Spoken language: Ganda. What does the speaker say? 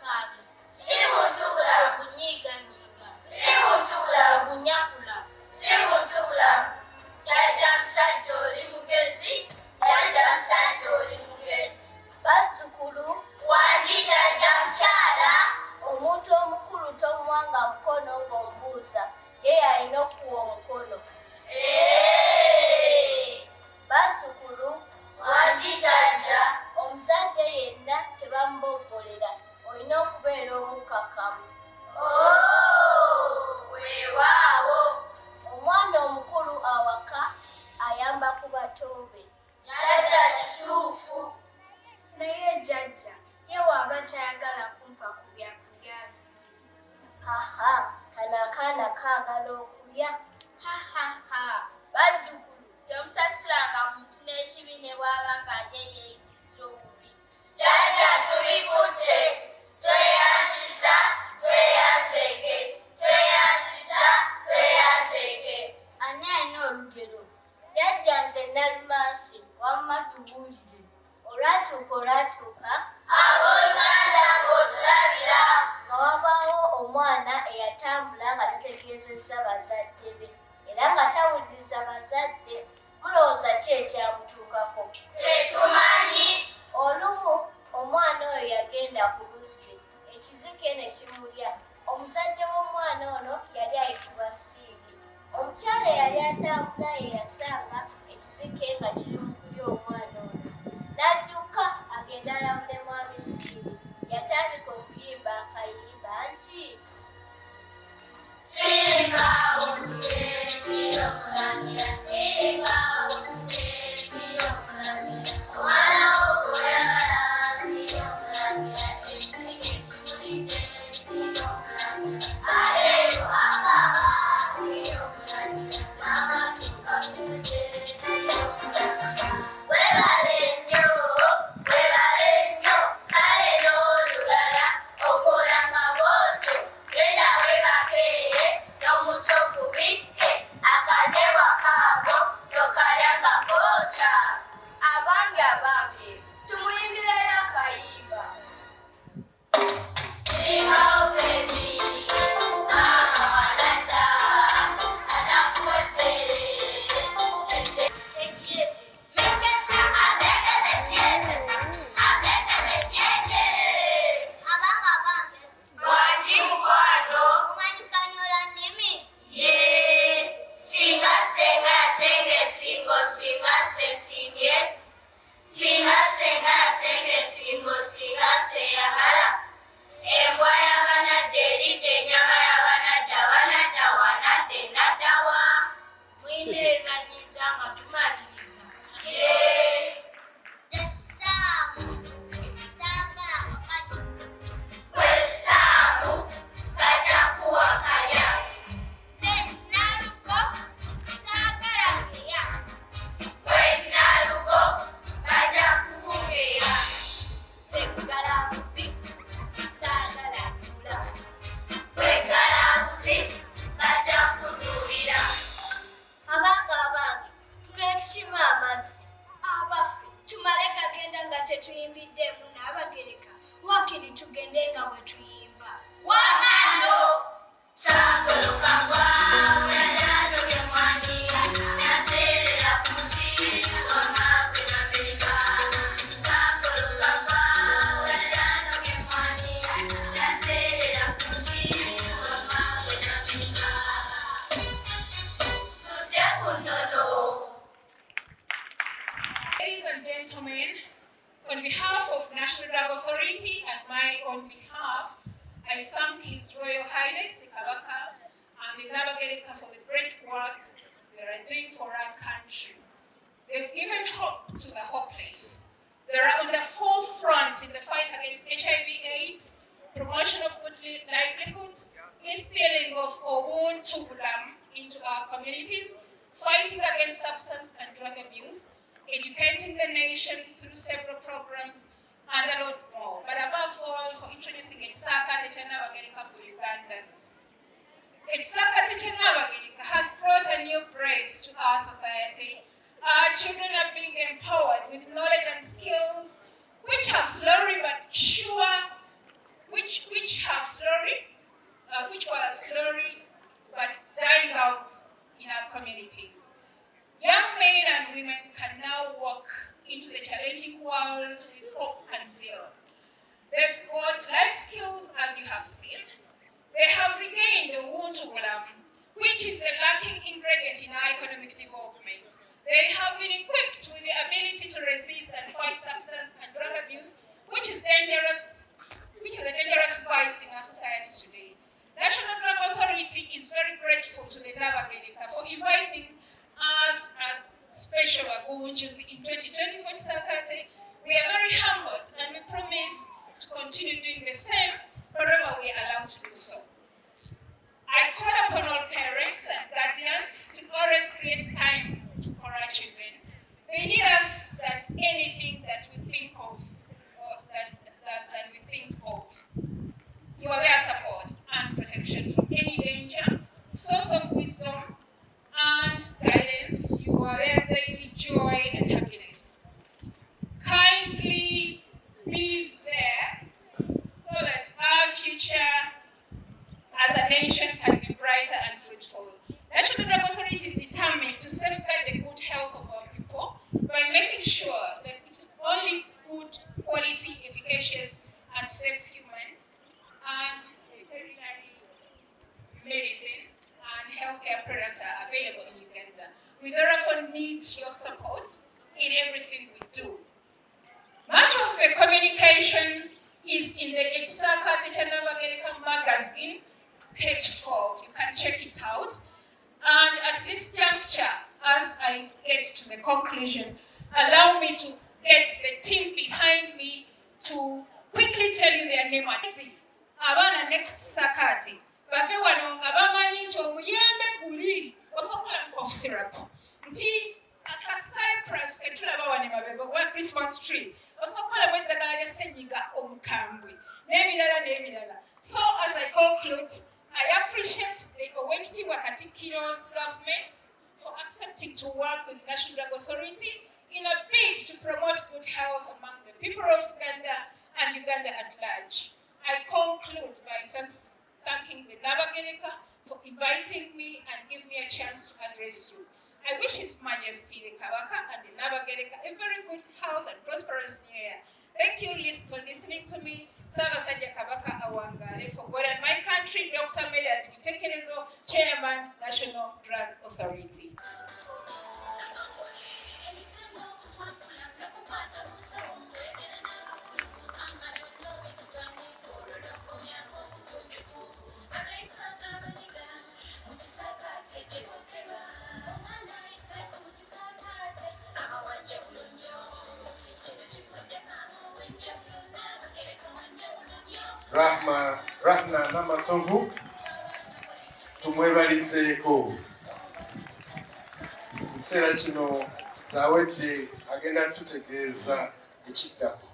Kaabya. Si buntubula. Okunyiiganyiiga. Si buntubula. Okunyakula. Si buntubula. Jjajja musajja oli mugezi. Jjajja musajja oli mugezi. Bazzukulu. Wangi jjajja mukyala. Omuntu omukulu tomuwanga mukono ng'omubuuza. Ye alina okuwa omukono. Bazzukulu. Wangi jjajja. Omuzadde yenna tebamuboggolera. Olina okubeera omukkakkamu. Weewaawo. Omwana omukulu awaka ayamba ku bato be. Jjajja kituufu. Naye jjajja ye waaba tayagala kumpa ku byakulya bye. Haha, kano akaana kaagala okulya. Hahaha. Bazzukulu, tomusasulanga muntu n'ekibi ne bw'aba nga ye yeeyisizza obubi. Jjajja tubikutte. Tweyanziza, tweyanzege. Tweyanziza, tweyanzege. Ani alina olugero? Jjajja nze Nalumansi, wamma tubuulire. Olwatuuka. Abooluganda ng'otulabira. Nga wabaawo omwana eyatambula nga tategeezezza bazadde be. Era nga tawuliriza bazadde. Mulowooza ki ekyamutuukako? Tetumanyi. Olumu omwana oyo yagenda ku luzzi. Ekizike ne kimulya. Omuzadde w'omwana ono yali ayitibwa Siiri. Omukyala eyali atambula ye yasanga ekizike nga kiri mu kulya omwana ono. N'adduka agenda alabule mwami Siiri. Yatandika okuyimba akayimba nti Siringa okuje, Siiri okulangira, Siringa okuje, Siiri okulangira. Omwana w'okulayagala, Siiri okulangira. Ekisige kimulidde, Siiri okulangira. Aleero akaba, Siiri okulangira. N'amaaso gakuze, Siiri okulangira. Webale nnyo, kale n'olulala. Okola nga bw'otyo, genda webake, n'omuto gubikke. Akanyebwa kaago, tokalya nga kookya. Abange, tumuyimbireyo akayimba. Siringawo bebi, maama wanadda, anakuwa ebbere. Ekyete. Ateekeze kyete. Abange. Wangi mukwano. Omanyi kanyola nnimi? Yee. Singa senga yasenge singo, singa se simye. Singa senga yasenge singo, singa se yagala. Embwa y'abanadde eridde ennyama y'abanadde, abanadda wanadde naddawa. Mwineeranyiza nga tumaliriza. Yee. Essaamu saagala wakati. Wessaamu gajja kuwakanya. Nze Nalugo saagala geya. Gwe Nalugo gajja kukugeya. Nze Galabuzi saagala ddula. Gwe Galabuzi gajja kuduulira. Abange, tugende tukime amazzi. Abaffe tumale gagenda nga tetuyimbiddemu Nabagereka. Wakiri tugende nga bwe tuyimba. Wamano! Saagoloka gwa, weyalano ge mwani. Yaseerera ku muti, wamma gwe Namerika. Saagoloka gwa, weyalano ge mwani. Yaseerera ku muti, wamma gwe Namerika. Tudde ku nnono. Ladies and gentlemen, on behalf of National Drug Authority and my own behalf, I thank His Royal Highness the Kabaka and the Nabagereka for the great work they are doing for our country. They've given hope to the hopeless. They are on the forefront in the fight against HIV/AIDS, promotion of good livelihood, instilling of OLULIMI into our communities, fighting against substance and drug abuse, educating the nation through several programs and a lot more. But above all, for introducing Ekisakate kya Nabagereka for Ugandans. Ekisakate kya Nabagereka has brought a new praise to our society. Our children are being empowered with knowledge and skills which have slowly but sure, which as you have seen. They have regained the OLULIMI, which is the lacking ingredient in our economic development. They have been equipped with the ability to resist and fight substance and drug abuse, which is a dangerous vice in our society today. National Drug Authority is very grateful to the Nabagereka for inviting us as special OKUNYOLOZE in 2020 for Sakate. We are very humbled and we promise to continue doing the same wherever we are allowed to do so. I call upon all parents and guardians to always create time for our children. They need us than anything that we think of, or that we think of. You are their support and protection from any danger, source of wisdom and guidance. You are their daily joy and happiness. Kindly be there so that our future as a nation can be brighter and fruitful. National Drug Authority is determined to safeguard the good health of our people by making sure that it is only good, quality, efficacious, and safe human and veterinary medicine and healthcare products are available in Uganda. We therefore need your support in everything we do. Much of the communication is in the Sakate Nabagereka magazine, page 12. You can check it out. And at this juncture, as I get to the conclusion, allow me to get the team behind me to quickly tell you their name. Abaana next Sakate. Bafe wano nga bamanyi nti omuyembe guli osokola cough syrup. Nti aka cypress ketulaba wane mabebe wa Christmas tree. Osokola mu eddagala lya ssenyiga omukambwe. N'ebirala. So as I conclude, I appreciate the OHT Wakatikiro's government for accepting to work with the National Drug Authority in a bid to promote good health among the people of Uganda and Uganda at large. I conclude by thanking the Nabagereka for inviting me and giving me a chance to address you. I wish His Majesty the Kabaka and the Nabagereka a very good health and prosperous new year. Thank you for listening to me. Sabasajja Kabaka Awangale for God and my country, Dr. Medad Bitekerezo, Chairman, National Drug Authority. Rahna Namatongo tumwebalizeeko mu kiseera kino Zawedde agenda tutegeeza ekiddako.